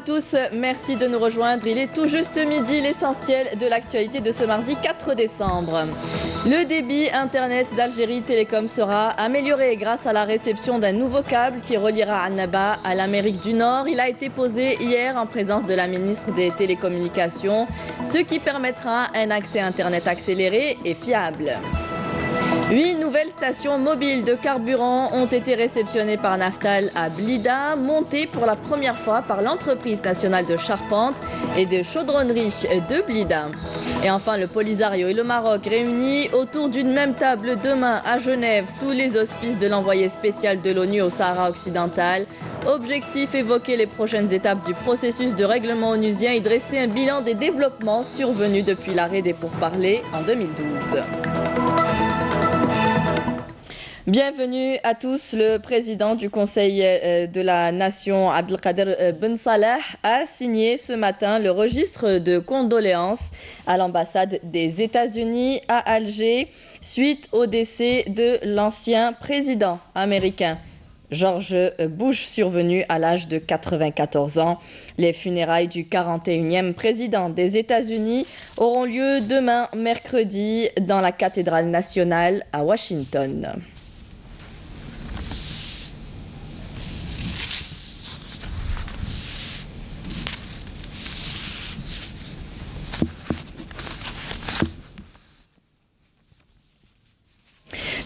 tous, merci de nous rejoindre. Il est tout juste midi, l'essentiel de l'actualité de ce mardi 4 décembre. Le débit Internet d'Algérie Télécom sera amélioré grâce à la réception d'un nouveau câble qui reliera Annaba à l'Amérique du Nord. Il a été posé hier en présence de la ministre des Télécommunications, ce qui permettra un accès Internet accéléré et fiable. 8 nouvelles stations mobiles de carburant ont été réceptionnées par Naftal à Blida, montées pour la première fois par l'entreprise nationale de charpente et de chaudronnerie de Blida. Et enfin, le Polisario et le Maroc réunis autour d'une même table demain à Genève sous les auspices de l'envoyé spécial de l'ONU au Sahara occidental. Objectif, évoquer les prochaines étapes du processus de règlement onusien et dresser un bilan des développements survenus depuis l'arrêt des pourparlers en 2012. Bienvenue à tous. Le président du Conseil de la Nation, Abdelkader Ben Salah, a signé ce matin le registre de condoléances à l'ambassade des États-Unis à Alger suite au décès de l'ancien président américain George Bush, survenu à l'âge de 94 ans. Les funérailles du 41e président des États-Unis auront lieu demain, mercredi, dans la cathédrale nationale à Washington.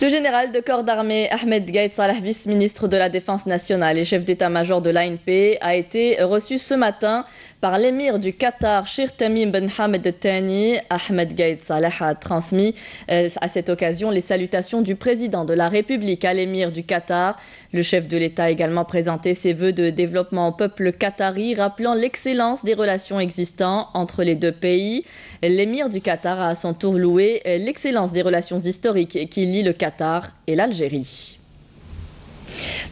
Le général de corps d'armée Ahmed Gaïd Salah, vice-ministre de la Défense nationale et chef d'état-major de l'ANP, a été reçu ce matin par l'émir du Qatar, Sheikh Tamim Ben Hamad Al Thani. Ahmed Gaïd Salah a transmis à cette occasion les salutations du président de la République à l'émir du Qatar. Le chef de l'État a également présenté ses vœux de développement au peuple qatari, rappelant l'excellence des relations existantes entre les deux pays. L'émir du Qatar a à son tour loué l'excellence des relations historiques qui lient le Qatar et l'Algérie.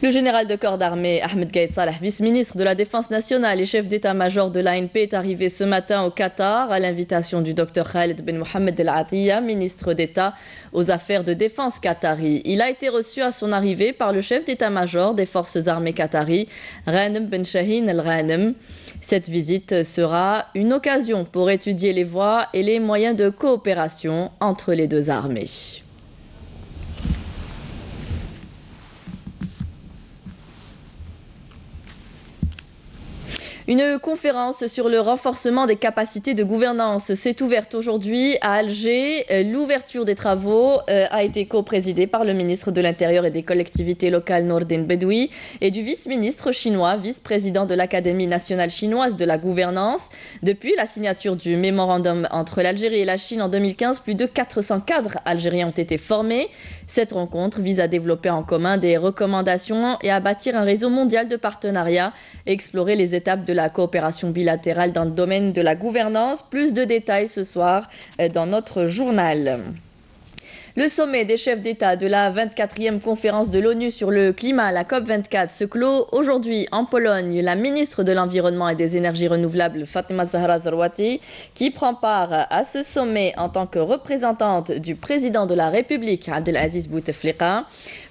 Le général de corps d'armée Ahmed Gaïd Salah, vice-ministre de la Défense nationale et chef d'état-major de l'ANP, est arrivé ce matin au Qatar à l'invitation du Dr Khaled Ben Mohamed El Atiyah, ministre d'État aux affaires de défense qatari. Il a été reçu à son arrivée par le chef d'état-major des forces armées qatari, Ghanem Ben Shahin El Ghanem. Cette visite sera une occasion pour étudier les voies et les moyens de coopération entre les deux armées. Une conférence sur le renforcement des capacités de gouvernance s'est ouverte aujourd'hui à Alger. L'ouverture des travaux a été coprésidée par le ministre de l'Intérieur et des collectivités locales Nourdine Bedoui et du vice-ministre chinois, vice-président de l'Académie nationale chinoise de la gouvernance. Depuis la signature du mémorandum entre l'Algérie et la Chine en 2015, plus de 400 cadres algériens ont été formés. Cette rencontre vise à développer en commun des recommandations et à bâtir un réseau mondial de partenariats et explorer les étapes de la coopération bilatérale dans le domaine de la gouvernance. Plus de détails ce soir dans notre journal. Le sommet des chefs d'État de la 24e conférence de l'ONU sur le climat, la COP24, se clôt aujourd'hui en Pologne. La ministre de l'Environnement et des Énergies renouvelables, Fatma Zahra Zarwati, qui prend part à ce sommet en tant que représentante du président de la République, Abdelaziz Bouteflika,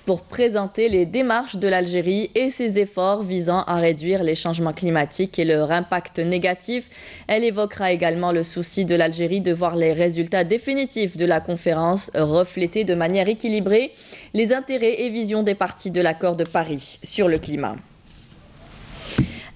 pour présenter les démarches de l'Algérie et ses efforts visant à réduire les changements climatiques et leur impact négatif. Elle évoquera également le souci de l'Algérie de voir les résultats définitifs de la conférence refléter de manière équilibrée les intérêts et visions des parties de l'accord de Paris sur le climat.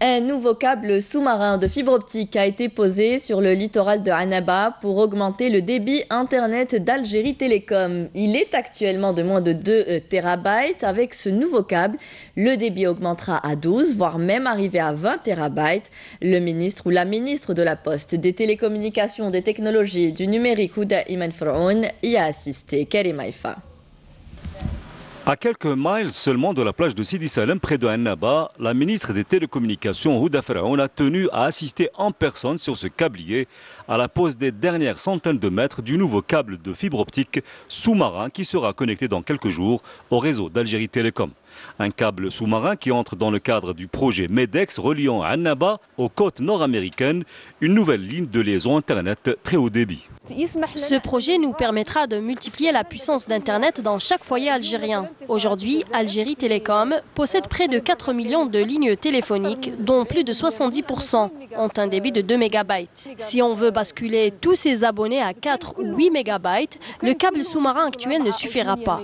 Un nouveau câble sous-marin de fibre optique a été posé sur le littoral de Annaba pour augmenter le débit Internet d'Algérie Télécom. Il est actuellement de moins de 2 TB. Avec ce nouveau câble, le débit augmentera à 12, voire même arriver à 20 TB. Le ministre ou la ministre de la Poste, des télécommunications, des technologies, du numérique, Houda Iman Froun, y a assisté. Karim Haïfa. À quelques miles seulement de la plage de Sidi Salem, près de Annaba, la ministre des Télécommunications, Houda Froun, a tenu à assister en personne sur ce câblier à la pose des dernières centaines de mètres du nouveau câble de fibre optique sous-marin qui sera connecté dans quelques jours au réseau d'Algérie Télécom. Un câble sous-marin qui entre dans le cadre du projet MEDEX reliant Annaba aux côtes nord-américaines, une nouvelle ligne de liaison Internet très haut débit. Ce projet nous permettra de multiplier la puissance d'Internet dans chaque foyer algérien. Aujourd'hui, Algérie Télécom possède près de 4 millions de lignes téléphoniques, dont plus de 70% ont un débit de 2 MB. Si on veut basculer tous ces abonnés à 4 ou 8 MB, le câble sous-marin actuel ne suffira pas.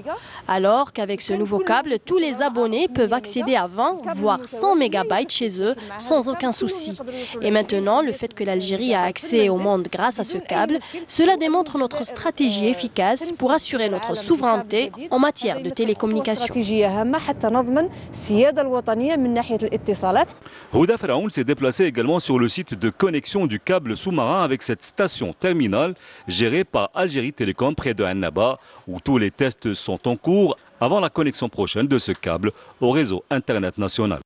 Alors qu'avec ce nouveau câble, tous les abonnés peuvent accéder à 20 voire 100 MB chez eux sans aucun souci. Et maintenant, le fait que l'Algérie a accès au monde grâce à ce câble, cela démontre notre stratégie efficace pour assurer notre souveraineté en matière de télécommunications. Houda Feraoun s'est déplacé également sur le site de connexion du câble sous-marin avec cette station terminale gérée par Algérie Télécom près de Annaba, où tous les tests sont en cours avant la connexion prochaine de ce câble au réseau Internet national.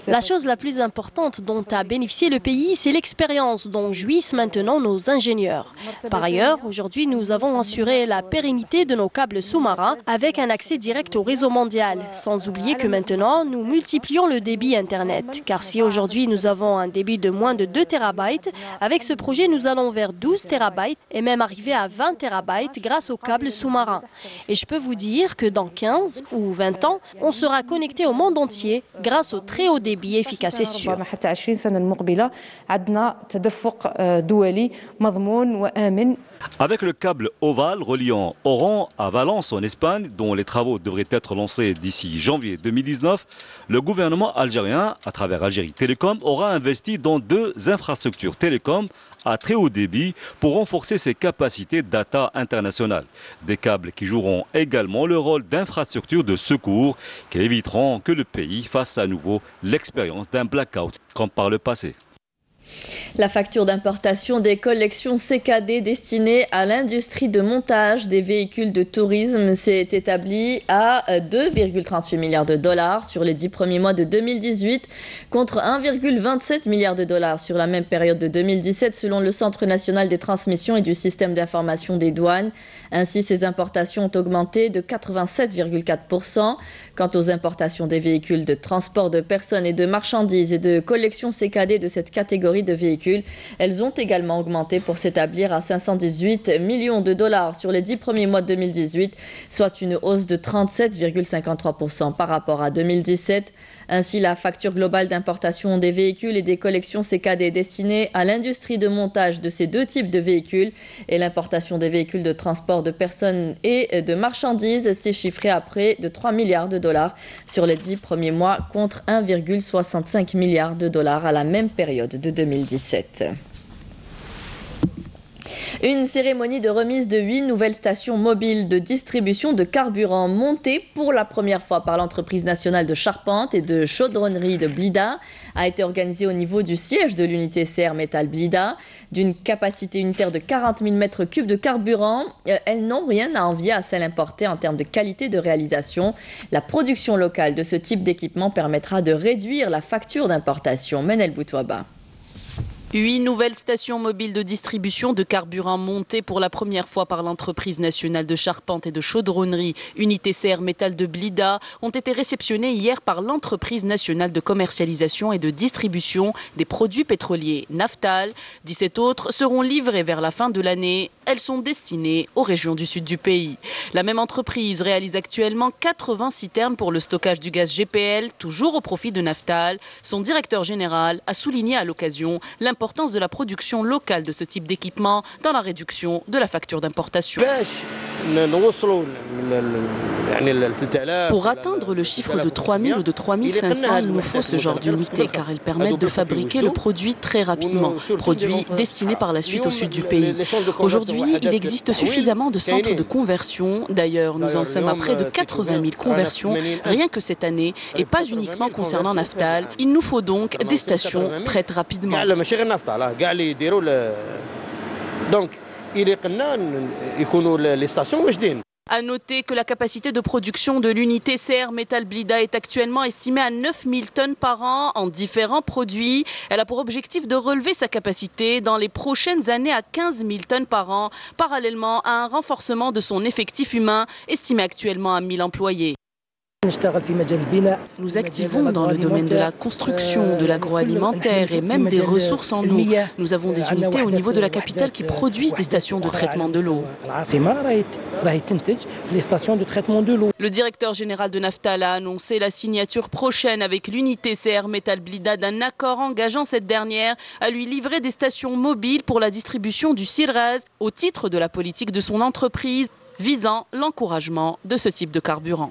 La chose la plus importante dont a bénéficié le pays, c'est l'expérience dont jouissent maintenant nos ingénieurs. Par ailleurs, aujourd'hui, nous avons assuré la pérennité de nos câbles sous-marins avec un accès direct au réseau mondial. Sans oublier que maintenant, nous multiplions le débit Internet. Car si aujourd'hui nous avons un débit de moins de 2 TB, avec ce projet, nous allons vers 12 TB et même arriver à 20 TB grâce aux câbles sous-marins. Et je peux vous dire que dans 15 ou 20 ans, on sera connecté au monde entier grâce au très haut débit efficace et sûr. Avec le câble ovale reliant Oran à Valence en Espagne, dont les travaux devraient être lancés d'ici janvier 2019, le gouvernement algérien, à travers Algérie Télécom, aura investi dans 2 infrastructures télécom à très haut débit pour renforcer ses capacités data internationales. Des câbles qui joueront également le rôle d'infrastructures de secours qui éviteront que le pays fasse à nouveau l'expérience d'un blackout comme par le passé. La facture d'importation des collections CKD destinées à l'industrie de montage des véhicules de tourisme s'est établie à 2,38 milliards de dollars sur les 10 premiers mois de 2018 contre 1,27 milliard de dollars sur la même période de 2017 selon le Centre national des transmissions et du système d'information des douanes. Ainsi, ces importations ont augmenté de 87,4%. Quant aux importations des véhicules de transport de personnes et de marchandises et de collections CKD de cette catégorie de véhicules, elles ont également augmenté pour s'établir à 518 millions de dollars sur les 10 premiers mois de 2018, soit une hausse de 37,53% par rapport à 2017. Ainsi, la facture globale d'importation des véhicules et des collections CKD destinées à l'industrie de montage de ces 2 types de véhicules et l'importation des véhicules de transport de personnes et de marchandises s'est chiffrée à près de 3 milliards de dollars sur les 10 premiers mois contre 1,65 milliard de dollars à la même période de 2017. Une cérémonie de remise de 8 nouvelles stations mobiles de distribution de carburant montées pour la première fois par l'entreprise nationale de charpente et de chaudronnerie de Blida a été organisée au niveau du siège de l'unité CR Métal Blida. D'une capacité unitaire de 40 000 m3 de carburant, elles n'ont rien à envier à celles importées en termes de qualité de réalisation. La production locale de ce type d'équipement permettra de réduire la facture d'importation. Menel Boutouaba. 8 nouvelles stations mobiles de distribution de carburant montées pour la première fois par l'entreprise nationale de charpente et de chaudronnerie, unité CR Métal de Blida, ont été réceptionnées hier par l'entreprise nationale de commercialisation et de distribution des produits pétroliers Naftal. 17 autres seront livrées vers la fin de l'année. Elles sont destinées aux régions du sud du pays. La même entreprise réalise actuellement 80 citernes pour le stockage du gaz GPL, toujours au profit de Naftal. Son directeur général a souligné à l'occasion l'importance de la production locale de ce type d'équipement dans la réduction de la facture d'importation. Pour atteindre le chiffre de 3000 ou de 3500, il nous faut ce genre d'unité car elles permettent de fabriquer le produit très rapidement, produit destiné par la suite au sud du pays. Aujourd'hui, il existe suffisamment de centres de conversion. D'ailleurs, nous en sommes à près de 80 000 conversions rien que cette année et pas uniquement concernant Naftal. Il nous faut donc des stations prêtes rapidement. Donc, il est les stations. À noter que la capacité de production de l'unité CR Métal Blida est actuellement estimée à 9000 tonnes par an en différents produits. Elle a pour objectif de relever sa capacité dans les prochaines années à 15 000 tonnes par an, parallèlement à un renforcement de son effectif humain estimé actuellement à 1000 employés. Nous activons dans le domaine de la construction, de l'agroalimentaire et même des ressources en eau. Nous avons des unités au niveau de la capitale qui produisent des stations de traitement de l'eau. Le directeur général de Naftal a annoncé la signature prochaine avec l'unité CR Metal Blida d'un accord engageant cette dernière à lui livrer des stations mobiles pour la distribution du Sirgaz au titre de la politique de son entreprise visant l'encouragement de ce type de carburant.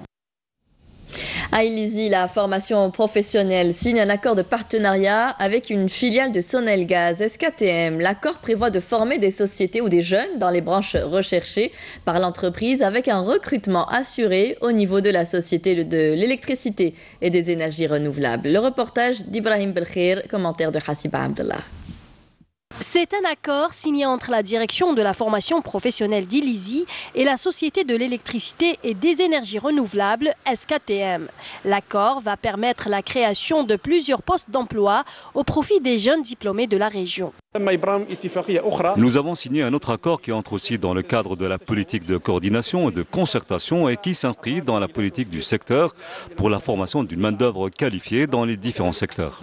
À Illizi, la formation professionnelle signe un accord de partenariat avec une filiale de Sonelgaz, SKTM. L'accord prévoit de former des sociétés ou des jeunes dans les branches recherchées par l'entreprise avec un recrutement assuré au niveau de la société de l'électricité et des énergies renouvelables. Le reportage d'Ibrahim Belkhir, commentaire de Hassiba Abdallah. C'est un accord signé entre la direction de la formation professionnelle d'Illizi et la Société de l'électricité et des énergies renouvelables, SKTM. L'accord va permettre la création de plusieurs postes d'emploi au profit des jeunes diplômés de la région. Nous avons signé un autre accord qui entre aussi dans le cadre de la politique de coordination et de concertation et qui s'inscrit dans la politique du secteur pour la formation d'une main-d'œuvre qualifiée dans les différents secteurs.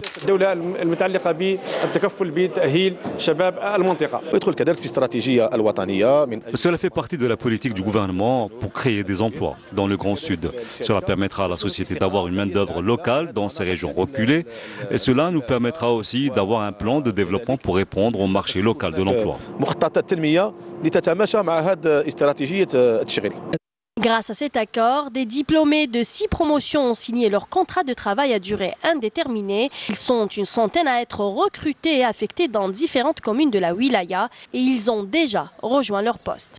Cela fait partie de la politique du gouvernement pour créer des emplois dans le Grand Sud. Cela permettra à la société d'avoir une main-d'œuvre locale dans ces régions reculées et cela nous permettra aussi d'avoir un plan de développement pour répondre au marché local de l'emploi. Grâce à cet accord, des diplômés de 6 promotions ont signé leur contrat de travail à durée indéterminée. Ils sont une centaine à être recrutés et affectés dans différentes communes de la wilaya et ils ont déjà rejoint leur poste.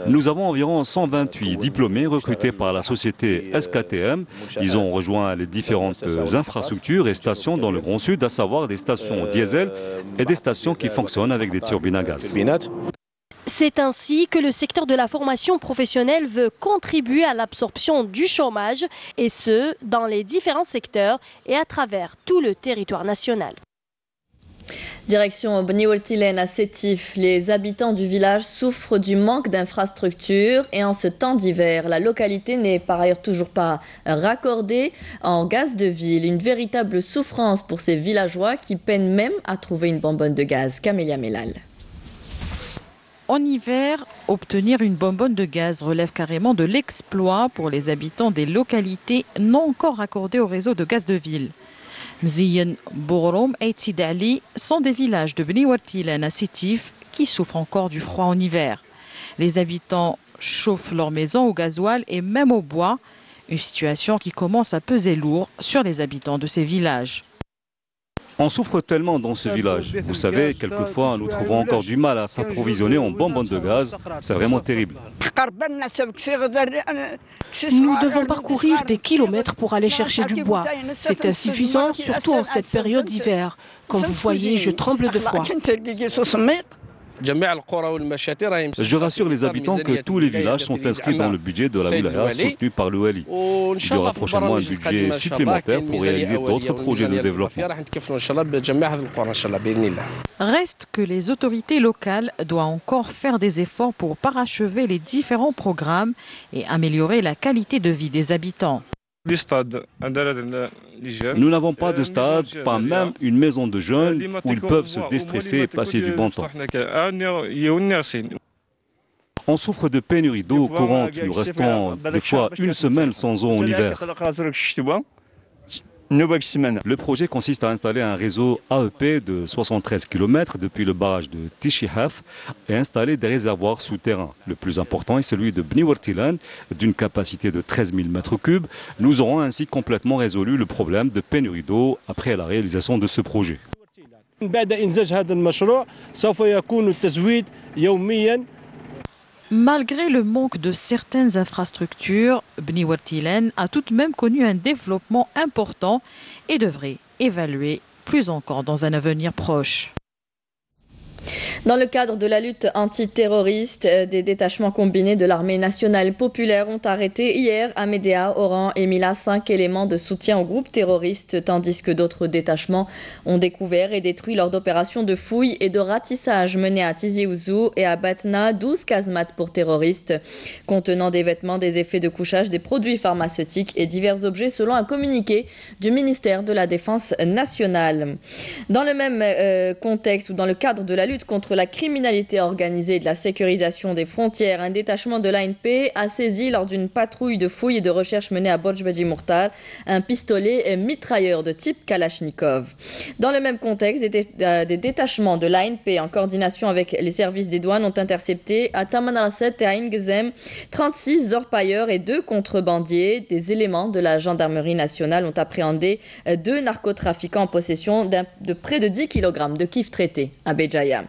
Nous avons environ 128 diplômés recrutés par la société SKTM. Ils ont rejoint les différentes infrastructures et stations dans le Grand Sud, à savoir des stations diesel et des stations qui fonctionnent avec des turbines à gaz. C'est ainsi que le secteur de la formation professionnelle veut contribuer à l'absorption du chômage, et ce, dans les différents secteurs et à travers tout le territoire national. Direction Bni Wertilen à Sétif, les habitants du village souffrent du manque d'infrastructures et en ce temps d'hiver, la localité n'est par ailleurs toujours pas raccordée en gaz de ville. Une véritable souffrance pour ces villageois qui peinent même à trouver une bonbonne de gaz. Camélia Melal. En hiver, obtenir une bonbonne de gaz relève carrément de l'exploit pour les habitants des localités non encore raccordées au réseau de gaz de ville. Mziyen, Bouroum et Tidali sont des villages de Bni Wertilen à Sétif qui souffrent encore du froid en hiver. Les habitants chauffent leur maison au gasoil et même au bois, une situation qui commence à peser lourd sur les habitants de ces villages. On souffre tellement dans ce village. Vous savez, quelquefois, nous trouvons encore du mal à s'approvisionner en bonbonnes de gaz. C'est vraiment terrible. Nous devons parcourir des kilomètres pour aller chercher du bois. C'est insuffisant, surtout en cette période d'hiver. Comme vous voyez, je tremble de froid. Je rassure les habitants que tous les villages sont inscrits dans le budget de la wilaya soutenu par l'OLI. Il y aura prochainement un budget supplémentaire pour réaliser d'autres projets de développement. Reste que les autorités locales doivent encore faire des efforts pour parachever les différents programmes et améliorer la qualité de vie des habitants. Nous n'avons pas de stade, pas même une maison de jeunes où ils peuvent se déstresser et passer du bon temps. On souffre de pénurie d'eau courante. Nous restons des fois une semaine sans eau en hiver. Le projet consiste à installer un réseau AEP de 73 km depuis le barrage de Tishihaf et installer des réservoirs souterrains. Le plus important est celui de Bni Wertilen, d'une capacité de 13 000 m3. Nous aurons ainsi complètement résolu le problème de pénurie d'eau après la réalisation de ce projet. Malgré le manque de certaines infrastructures, Bni Wertilen a tout de même connu un développement important et devrait évaluer plus encore dans un avenir proche. Dans le cadre de la lutte antiterroriste, des détachements combinés de l'armée nationale populaire ont arrêté hier à Médéa, Oran et Mila 5 éléments de soutien au groupe terroriste, tandis que d'autres détachements ont découvert et détruit lors d'opérations de fouilles et de ratissage menées à Tizi Ouzou et à Batna 12 casemates pour terroristes, contenant des vêtements, des effets de couchage, des produits pharmaceutiques et divers objets selon un communiqué du ministère de la Défense nationale. Dans le même contexte ou dans le cadre de la lutte contre la criminalité organisée et de la sécurisation des frontières, un détachement de l'ANP a saisi lors d'une patrouille de fouilles et de recherche menée à Borj Bedi Mourtar un pistolet mitrailleur de type Kalachnikov. Dans le même contexte, des détachements de l'ANP en coordination avec les services des douanes ont intercepté à Tamanrasset et à Ingezem 36 orpailleurs et 2 contrebandiers. Des éléments de la gendarmerie nationale ont appréhendé 2 narcotrafiquants en possession de près de 10 kg de kif traité à Béjaïa.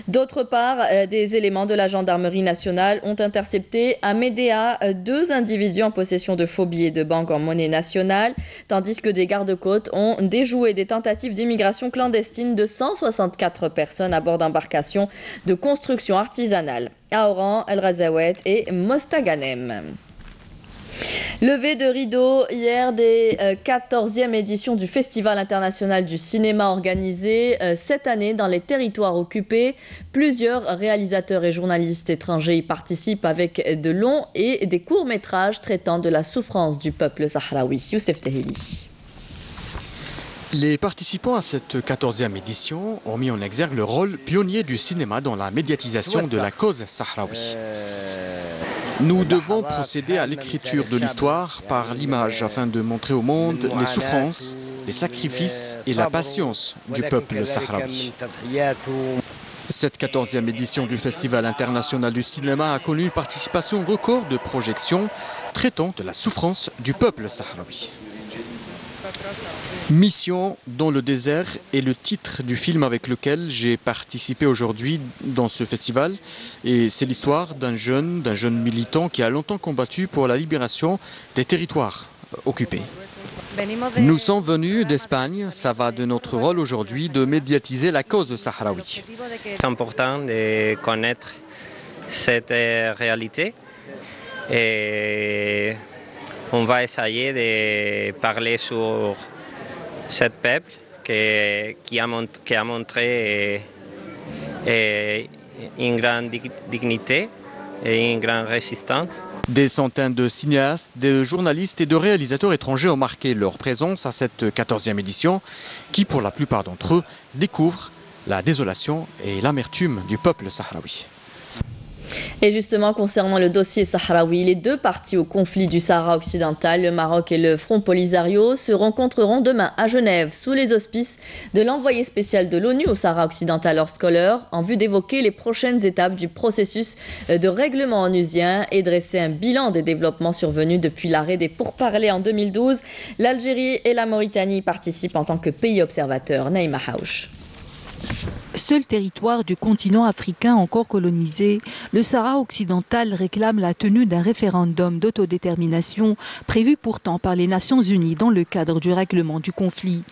D'autre part, des éléments de la gendarmerie nationale ont intercepté à Médéa 2 individus en possession de faux billets de banque en monnaie nationale, tandis que des gardes-côtes ont déjoué des tentatives d'immigration clandestine de 164 personnes à bord d'embarcations de construction artisanale à Oran, El Razawet et Mostaganem. Levée de rideau hier des 14e éditions du Festival international du cinéma organisé cette année dans les territoires occupés. Plusieurs réalisateurs et journalistes étrangers y participent avec de longs et des courts-métrages traitant de la souffrance du peuple sahraoui. Youssef Tehili. Les participants à cette 14e édition ont mis en exergue le rôle pionnier du cinéma dans la médiatisation de la cause sahraoui. Nous devons procéder à l'écriture de l'histoire par l'image afin de montrer au monde les souffrances, les sacrifices et la patience du peuple sahraoui. Cette 14e édition du Festival international du cinéma a connu une participation record de projections traitant de la souffrance du peuple sahraoui. Mission dans le désert est le titre du film avec lequel j'ai participé aujourd'hui dans ce festival. Et c'est l'histoire d'un jeune militant qui a longtemps combattu pour la libération des territoires occupés. Nous sommes venus d'Espagne, ça va de notre rôle aujourd'hui de médiatiser la cause sahraoui. C'est important de connaître cette réalité et on va essayer de parler sur ce peuple qui a montré une grande dignité et une grande résistance. Des centaines de cinéastes, de journalistes et de réalisateurs étrangers ont marqué leur présence à cette 14e édition qui, pour la plupart d'entre eux, découvrent la désolation et l'amertume du peuple sahraoui. Et justement, concernant le dossier sahraoui, les 2 parties au conflit du Sahara occidental, le Maroc et le Front Polisario, se rencontreront demain à Genève sous les auspices de l'envoyé spécial de l'ONU au Sahara occidental, Horst Köhler, en vue d'évoquer les prochaines étapes du processus de règlement onusien et dresser un bilan des développements survenus depuis l'arrêt des pourparlers en 2012. L'Algérie et la Mauritanie participent en tant que pays observateurs. Naïma Haouch. Seul territoire du continent africain encore colonisé, le Sahara occidental réclame la tenue d'un référendum d'autodétermination prévu pourtant par les Nations Unies dans le cadre du règlement du conflit.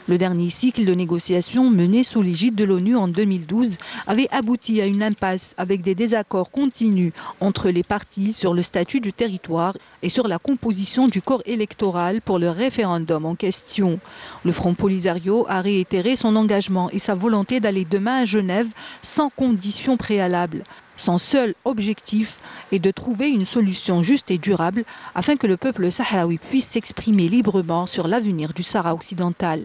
Le dernier cycle de négociations mené sous l'égide de l'ONU en 2012 avait abouti à une impasse avec des désaccords continus entre les parties sur le statut du territoire et sur la composition du corps électoral pour le référendum en question. Le Front Polisario a réitéré son engagement et sa volonté d'aller demain à Genève sans conditions préalables. Son seul objectif est de trouver une solution juste et durable afin que le peuple sahraoui puisse s'exprimer librement sur l'avenir du Sahara occidental.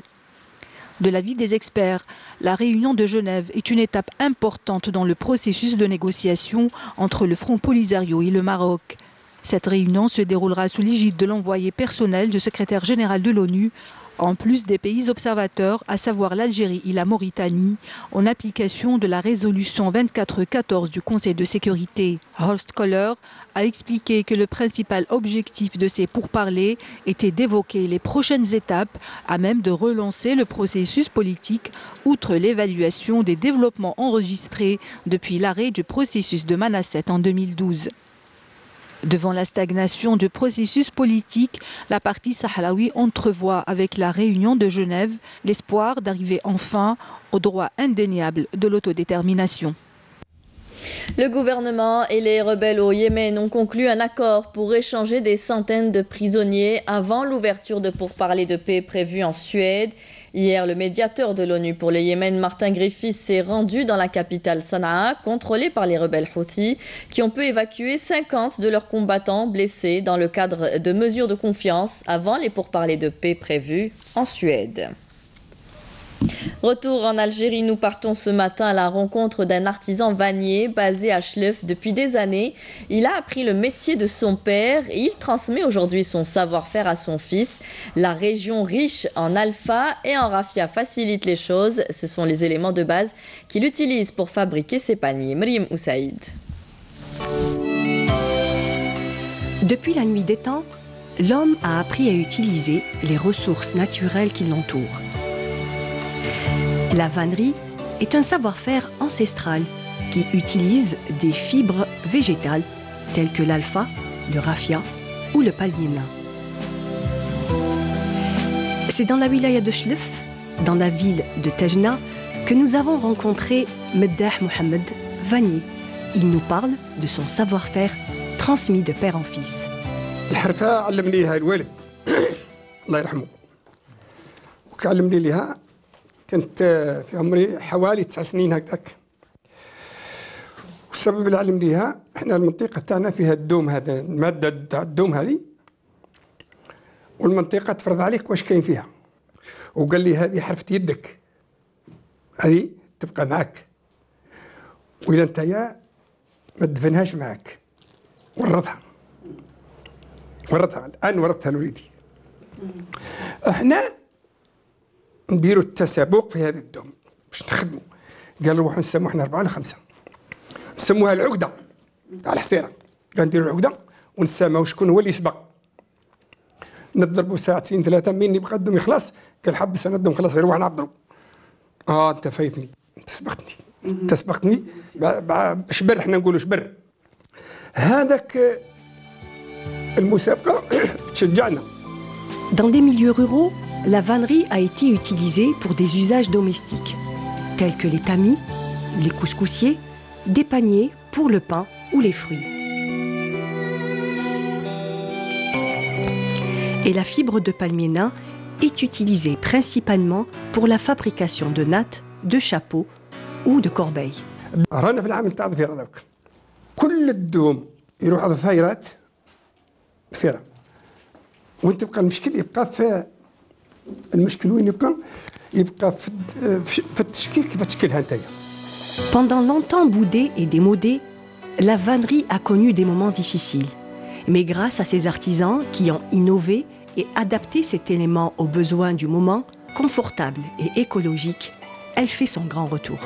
De l'avis des experts, la réunion de Genève est une étape importante dans le processus de négociation entre le Front Polisario et le Maroc. Cette réunion se déroulera sous l'égide de l'envoyé personnel du secrétaire général de l'ONU, en plus des pays observateurs, à savoir l'Algérie et la Mauritanie, en application de la résolution 2414 du Conseil de sécurité. Horst Köhler a expliqué que le principal objectif de ces pourparlers était d'évoquer les prochaines étapes à même de relancer le processus politique, outre l'évaluation des développements enregistrés depuis l'arrêt du processus de Manasset en 2012. Devant la stagnation du processus politique, la partie sahraoui entrevoit avec la réunion de Genève l'espoir d'arriver enfin au droit indéniable de l'autodétermination. Le gouvernement et les rebelles au Yémen ont conclu un accord pour échanger des centaines de prisonniers avant l'ouverture de pourparlers de paix prévus en Suède. Hier, le médiateur de l'ONU pour le Yémen, Martin Griffiths, s'est rendu dans la capitale Sanaa, contrôlée par les rebelles Houthis, qui ont pu évacuer 50 de leurs combattants blessés dans le cadre de mesures de confiance avant les pourparlers de paix prévus en Suède. Retour en Algérie, nous partons ce matin à la rencontre d'un artisan vannier basé à Chlef depuis des années. Il a appris le métier de son père et il transmet aujourd'hui son savoir-faire à son fils. La région riche en alpha et en raffia facilite les choses. Ce sont les éléments de base qu'il utilise pour fabriquer ses paniers. Mriem Oussaïd. Depuis la nuit des temps, l'homme a appris à utiliser les ressources naturelles qui l'entourent. La vannerie est un savoir-faire ancestral qui utilise des fibres végétales telles que l'alpha, le raffia ou le palmier nain. C'est dans la wilaya de Chlef, dans la ville de Tajna, que nous avons rencontré Meddah Mohamed, vannier. Il nous parle de son savoir-faire transmis de père en fils. الحرفة علمني لها الوالد الله يرحمه وكعلمني لها كنت في عمري حوالي 9 سنين هكذاك. والسبب اللي علمني لها احنا المنطقة تاعنا فيها الدوم، هذا المادة تاع الدوم هذه، والمنطقة تفرض عليك واش كاين فيها. وقال لي هذه حرفة يدك، هذه تبقى معك، وإذا انت يا ما تدفنهاش معك. ورثها الآن ورثتها لوليدي. احنا نديروا التسابق في هذا الدوم باش نخدموا. قالوا روحوا نسموا احنا 4 ولا 5، نسموها العقدة تاع الحصيرة. قال نديروا العقدة ونسموا شكون هو اللي يسبق. نضربوا ساعتين 3، مين يبقى الدوم يخلص قال حبس انا الدوم خلاص نروح نعبروا. انت فايتني، انت سبقتني، شبر، احنا نقولوا شبر. هذاك المسابقة تشجعنا. Dans des milieux ruraux, la vannerie a été utilisée pour des usages domestiques, tels que les tamis, les couscoussiers, des paniers pour le pain ou les fruits. Et la fibre de palmier nain est utilisée principalement pour la fabrication de nattes, de chapeaux ou de corbeilles. رانا في العام تاع الظفيرة ذاك كل الدوم يروح على الظفيرات ظفيرة، وين تبقى المشكل يبقى في المشكل وين يبقى في التشكيل كيف تشكلها نتايا. Pendant longtemps boudée et démodée, la vannerie a connu des moments difficiles. Mais grâce à ces artisans qui ont innové et adapté cet élément aux besoins du moment, confortable et écologique, elle fait son grand retour.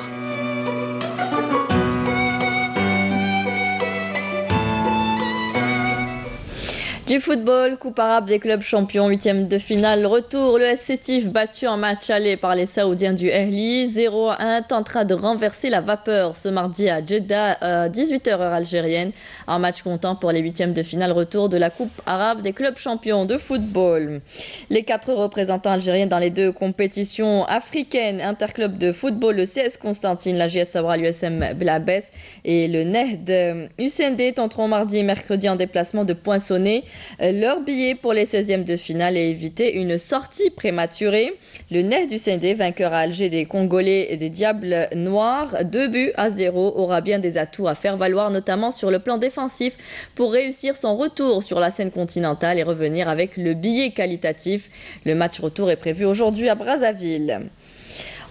Du football, coupe arabe des clubs champions, 8e de finale, retour. Le SC Tif battu en match aller par les Saoudiens du Ahli, 0-1, tentera de renverser la vapeur ce mardi à Jeddah, 18h heure algérienne. Un match comptant pour les 8e de finale, retour de la coupe arabe des clubs champions de football. Les 4 représentants algériens dans les 2 compétitions africaines, interclub de football, le CS Constantine, la JS Sabra, l'USM Blabès et le Nehd UCND tenteront mardi et mercredi en déplacement de poinçonner leur billet pour les 16e de finale et éviter une sortie prématurée. Le Nehd du CND, vainqueur à Alger des Congolais et des Diables Noirs, 2-0, aura bien des atouts à faire valoir, notamment sur le plan défensif, pour réussir son retour sur la scène continentale et revenir avec le billet qualitatif. Le match retour est prévu aujourd'hui à Brazzaville.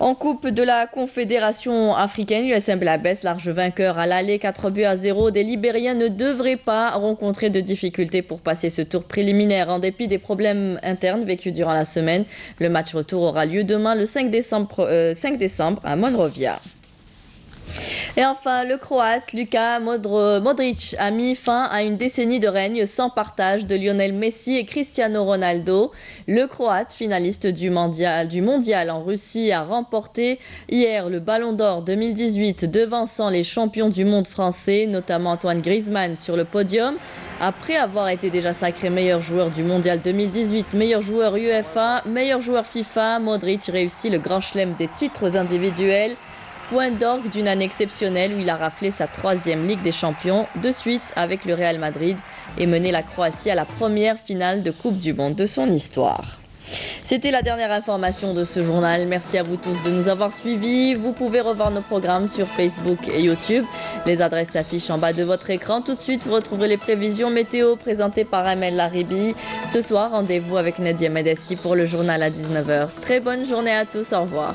En coupe de la Confédération africaine, l'USM Blabès, large vainqueur à l'aller, 4-0. Des Libériens ne devraient pas rencontrer de difficultés pour passer ce tour préliminaire en dépit des problèmes internes vécus durant la semaine. Le match retour aura lieu demain le 5 décembre à Monrovia. Et enfin, le Croate Luka Modric a mis fin à une décennie de règne sans partage de Lionel Messi et Cristiano Ronaldo. Le Croate, finaliste du mondial en Russie, a remporté hier le Ballon d'Or 2018, devançant les champions du monde français, notamment Antoine Griezmann sur le podium. Après avoir été déjà sacré meilleur joueur du mondial 2018, meilleur joueur UEFA, meilleur joueur FIFA, Modric réussit le grand chelem des titres individuels. point d'orgue d'une année exceptionnelle où il a raflé sa 3e Ligue des Champions de suite avec le Real Madrid et mené la Croatie à la première finale de Coupe du Monde de son histoire. C'était la dernière information de ce journal. Merci à vous tous de nous avoir suivis. Vous pouvez revoir nos programmes sur Facebook et YouTube. Les adresses s'affichent en bas de votre écran. Tout de suite, vous retrouverez les prévisions météo présentées par Amel Laribi. Ce soir, rendez-vous avec Nadia Medessi pour le journal à 19h. Très bonne journée à tous. Au revoir.